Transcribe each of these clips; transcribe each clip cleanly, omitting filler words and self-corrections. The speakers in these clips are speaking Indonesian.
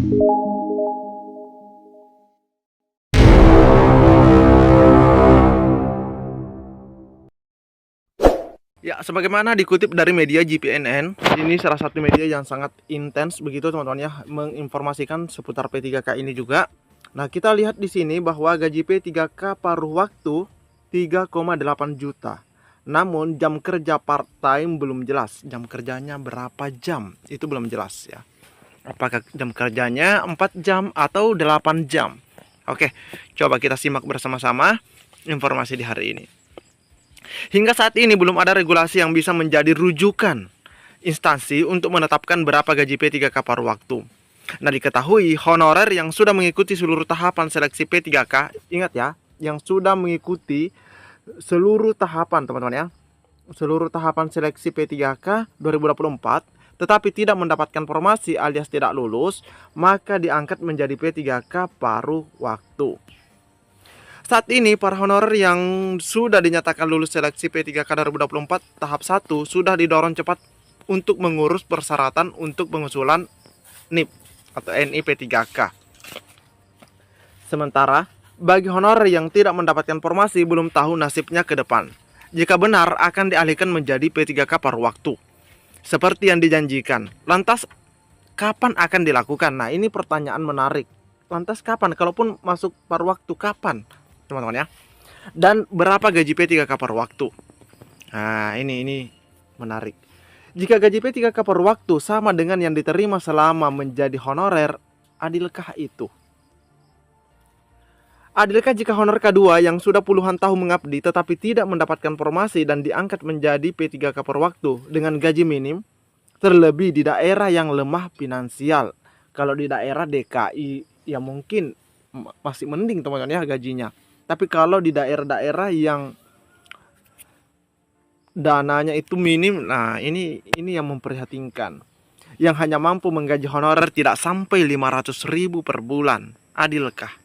Ya, sebagaimana dikutip dari media GPNN, ini salah satu media yang sangat intens begitu teman-teman ya, menginformasikan seputar P3K ini juga. Nah, kita lihat di sini bahwa gaji P3K paruh waktu 3,8 juta. Namun jam kerja part time belum jelas. Jam kerjanya berapa jam? Itu belum jelas ya. Apakah jam kerjanya 4 jam atau 8 jam? Oke, coba kita simak bersama-sama informasi di hari ini. Hingga saat ini belum ada regulasi yang bisa menjadi rujukan instansi untuk menetapkan berapa gaji P3K paruh waktu. Nah, diketahui honorer yang sudah mengikuti seluruh tahapan seleksi P3K, ingat ya, yang sudah mengikuti seluruh tahapan teman-teman ya, seluruh tahapan seleksi P3K 2024, tetapi tidak mendapatkan formasi alias tidak lulus, maka diangkat menjadi P3K paruh waktu. Saat ini, para honorer yang sudah dinyatakan lulus seleksi P3K 2024 tahap 1 sudah didorong cepat untuk mengurus persyaratan untuk pengusulan NIP atau NIP P3K. Sementara, bagi honorer yang tidak mendapatkan formasi belum tahu nasibnya ke depan. Jika benar, akan dialihkan menjadi P3K paruh waktu seperti yang dijanjikan. Lantas, kapan akan dilakukan? Nah, ini pertanyaan menarik. Lantas kapan? Kalaupun masuk paruh waktu, kapan? Teman-teman ya. Dan berapa gaji P3K paruh waktu? Nah, ini menarik. Jika gaji P3K paruh waktu sama dengan yang diterima selama menjadi honorer, adilkah itu? Adilkah jika honor K2 yang sudah puluhan tahun mengabdi tetapi tidak mendapatkan formasi dan diangkat menjadi P3K paruh waktu dengan gaji minim, terlebih di daerah yang lemah finansial? Kalau di daerah DKI ya mungkin masih mending teman-teman ya gajinya. Tapi kalau di daerah-daerah yang dananya itu minim, nah ini yang memprihatinkan. Yang hanya mampu menggaji honorer tidak sampai 500.000 per bulan. Adilkah?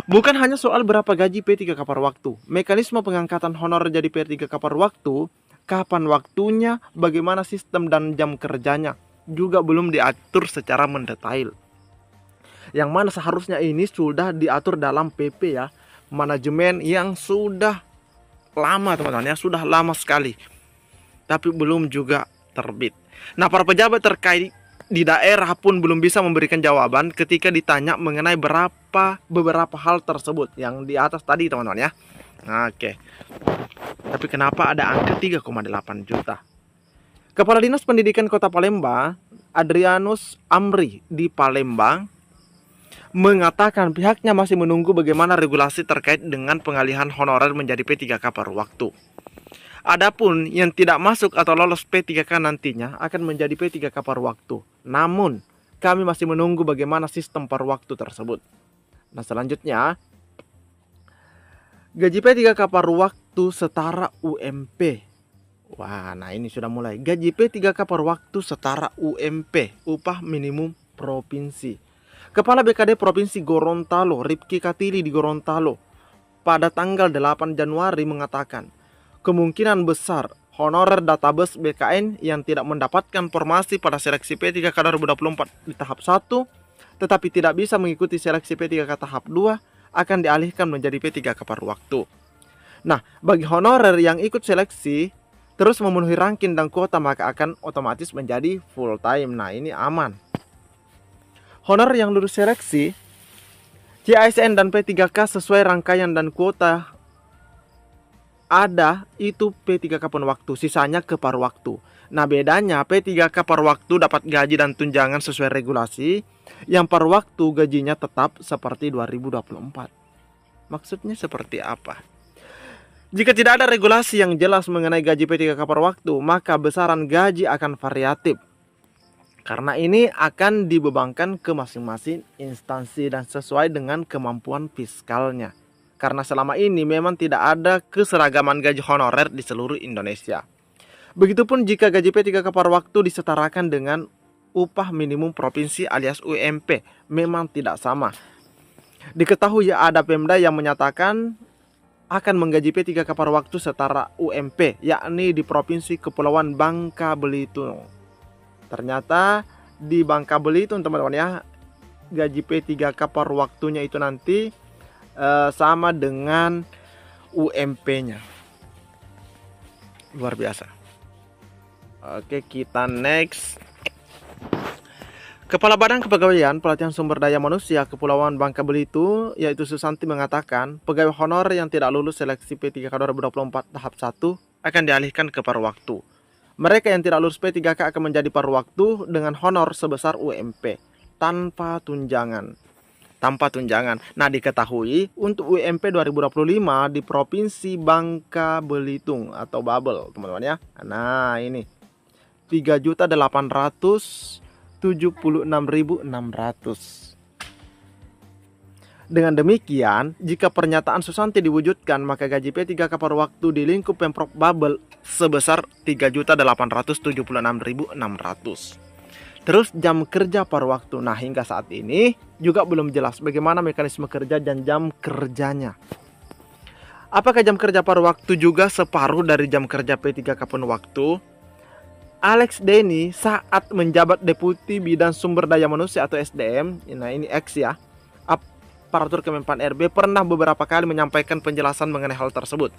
Bukan hanya soal berapa gaji P3K paruh waktu. Mekanisme pengangkatan honorer jadi P3K paruh waktu, kapan waktunya, bagaimana sistem dan jam kerjanya, juga belum diatur secara mendetail. Yang mana seharusnya ini sudah diatur dalam PP ya. Manajemen yang sudah lama teman-teman ya, sudah lama sekali, tapi belum juga terbit. Nah, para pejabat terkait di daerah pun belum bisa memberikan jawaban ketika ditanya mengenai beberapa hal tersebut yang di atas tadi teman-teman ya. Oke. Tapi kenapa ada angka 3,8 juta? Kepala Dinas Pendidikan Kota Palembang, Adrianus Amri di Palembang, mengatakan pihaknya masih menunggu bagaimana regulasi terkait dengan pengalihan honorer menjadi P3K paruh waktu. Adapun yang tidak masuk atau lolos P3K nantinya akan menjadi P3K paruh waktu. Namun, kami masih menunggu bagaimana sistem paruh waktu tersebut. Nah, selanjutnya, gaji P3K paruh waktu setara UMP. Wah, nah ini sudah mulai. Gaji P3K paruh waktu setara UMP, upah minimum provinsi. Kepala BKD Provinsi Gorontalo, Ripki Katili di Gorontalo, pada tanggal 8 Januari mengatakan, kemungkinan besar honorer database BKN yang tidak mendapatkan formasi pada seleksi P3K 2024 di tahap 1, tetapi tidak bisa mengikuti seleksi P3K tahap 2, akan dialihkan menjadi P3K paruh waktu. Nah, bagi honorer yang ikut seleksi, terus memenuhi ranking dan kuota, maka akan otomatis menjadi full time. Nah, ini aman. Honor yang lulus seleksi CASN dan P3K sesuai rangkaian dan kuota ada itu P3K paruh waktu, sisanya ke paruh waktu. Nah, bedanya P3K paruh waktu dapat gaji dan tunjangan sesuai regulasi, yang paruh waktu gajinya tetap seperti 2024. Maksudnya seperti apa? Jika tidak ada regulasi yang jelas mengenai gaji P3K paruh waktu, maka besaran gaji akan variatif. Karena ini akan dibebankan ke masing-masing instansi dan sesuai dengan kemampuan fiskalnya. Karena selama ini memang tidak ada keseragaman gaji honorer di seluruh Indonesia. Begitupun jika gaji P3K paruh waktu disetarakan dengan upah minimum provinsi alias UMP, memang tidak sama. Diketahui ada Pemda yang menyatakan akan menggaji P3K paruh waktu setara UMP, yakni di Provinsi Kepulauan Bangka Belitung. Ternyata di Bangka Belitung teman-teman ya, gaji P3K per waktunya itu nanti sama dengan UMP-nya. Luar biasa. Oke, kita next. Kepala Badan Kepegawaian Pelatihan Sumber Daya Manusia Kepulauan Bangka Belitung, yaitu Susanti, mengatakan pegawai honor yang tidak lulus seleksi P3K 2024 tahap 1 akan dialihkan ke paruh waktu. Mereka yang tidak lulus P3K akan menjadi paruh waktu dengan honor sebesar UMP tanpa tunjangan. Nah, diketahui untuk UMP 2025 di Provinsi Bangka Belitung atau Babel, teman-teman ya. Nah, ini 3.876.600. Dengan demikian, jika pernyataan Susanti diwujudkan, maka gaji P3K per waktu di lingkup Pemprov Babel sebesar 3.876.600. Terus jam kerja per waktu. Nah, hingga saat ini juga belum jelas bagaimana mekanisme kerja dan jam kerjanya. Apakah jam kerja per waktu juga separuh dari jam kerja P3K penuh waktu? Alex Denny saat menjabat Deputi Bidang Sumber Daya Manusia atau SDM, nah ini X ya, aparatur Kemenpan RB, pernah beberapa kali menyampaikan penjelasan mengenai hal tersebut.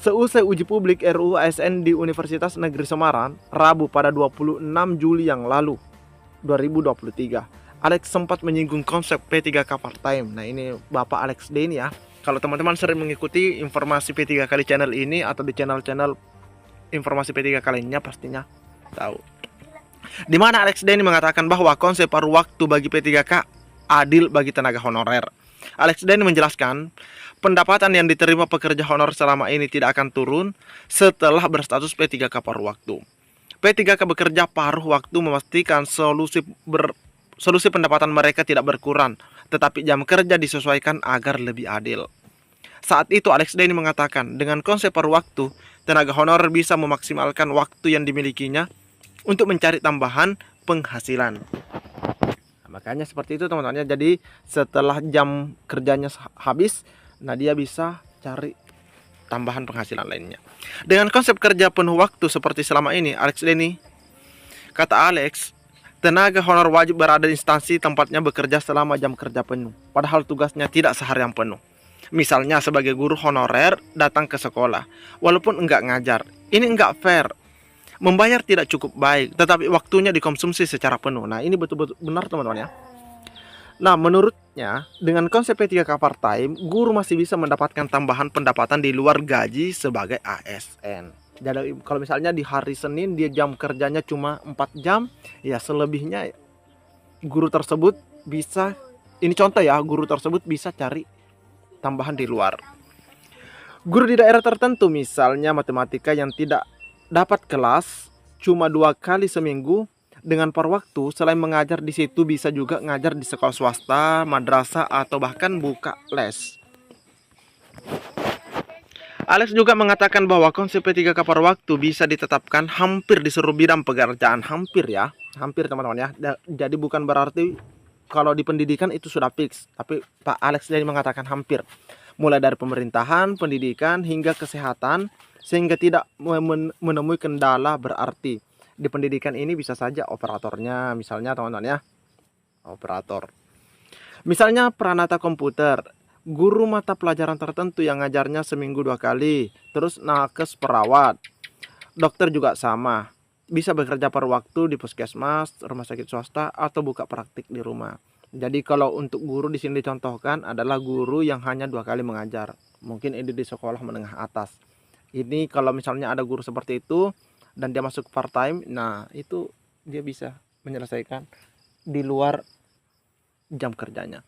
Seusai uji publik RUU ASN di Universitas Negeri Semarang, Rabu pada 26 Juli yang lalu, 2023, Alex sempat menyinggung konsep P3K part-time. Nah ini Bapak Alex Denny ya. Kalau teman-teman sering mengikuti informasi P3K di channel ini atau di channel-channel informasi P3K lainnya pastinya tahu. Di mana Alex Denny mengatakan bahwa konsep paruh waktu bagi P3K adil bagi tenaga honorer. Alex Denny menjelaskan, pendapatan yang diterima pekerja honor selama ini tidak akan turun setelah berstatus P3K paruh waktu. P3K bekerja paruh waktu memastikan solusi pendapatan mereka tidak berkurang, tetapi jam kerja disesuaikan agar lebih adil. Saat itu Alex Denny mengatakan, dengan konsep paruh waktu, tenaga honorer bisa memaksimalkan waktu yang dimilikinya untuk mencari tambahan penghasilan. Nah, makanya seperti itu teman-teman. Jadi setelah jam kerjanya habis, nah dia bisa cari tambahan penghasilan lainnya. Dengan konsep kerja penuh waktu seperti selama ini, Alex Denny, kata Alex, tenaga honor wajib berada di instansi tempatnya bekerja selama jam kerja penuh, padahal tugasnya tidak seharian penuh. Misalnya sebagai guru honorer datang ke sekolah, walaupun enggak ngajar. Ini enggak fair. Membayar tidak cukup baik, tetapi waktunya dikonsumsi secara penuh. Nah ini betul-betul benar teman-teman ya. Nah menurutnya, dengan konsep P3K part-time, guru masih bisa mendapatkan tambahan pendapatan di luar gaji sebagai ASN. Jadi kalau misalnya di hari Senin dia jam kerjanya cuma 4 jam, ya selebihnya guru tersebut bisa, ini contoh ya, guru tersebut bisa cari tambahan di luar. Guru di daerah tertentu misalnya matematika yang tidak dapat kelas cuma 2 kali seminggu dengan paruh waktu, selain mengajar di situ bisa juga ngajar di sekolah swasta, madrasah atau bahkan buka les. Alex juga mengatakan bahwa konsep P3K paruh waktu bisa ditetapkan hampir di seluruh bidang pekerjaan. Hampir ya, hampir teman-teman ya. Jadi bukan berarti kalau di pendidikan itu sudah fix, tapi Pak Alex Denny mengatakan hampir, mulai dari pemerintahan, pendidikan, hingga kesehatan, sehingga tidak menemui kendala berarti. Di pendidikan ini bisa saja operatornya, misalnya teman-teman ya, operator. Misalnya peranata komputer, guru mata pelajaran tertentu yang ngajarnya seminggu 2 kali, terus nakes perawat, dokter juga sama. Bisa bekerja paruh waktu di puskesmas, rumah sakit swasta, atau buka praktik di rumah. Jadi kalau untuk guru di sini dicontohkan adalah guru yang hanya 2 kali mengajar. Mungkin ini di sekolah menengah atas. Ini kalau misalnya ada guru seperti itu dan dia masuk part time, nah itu dia bisa menyelesaikan di luar jam kerjanya.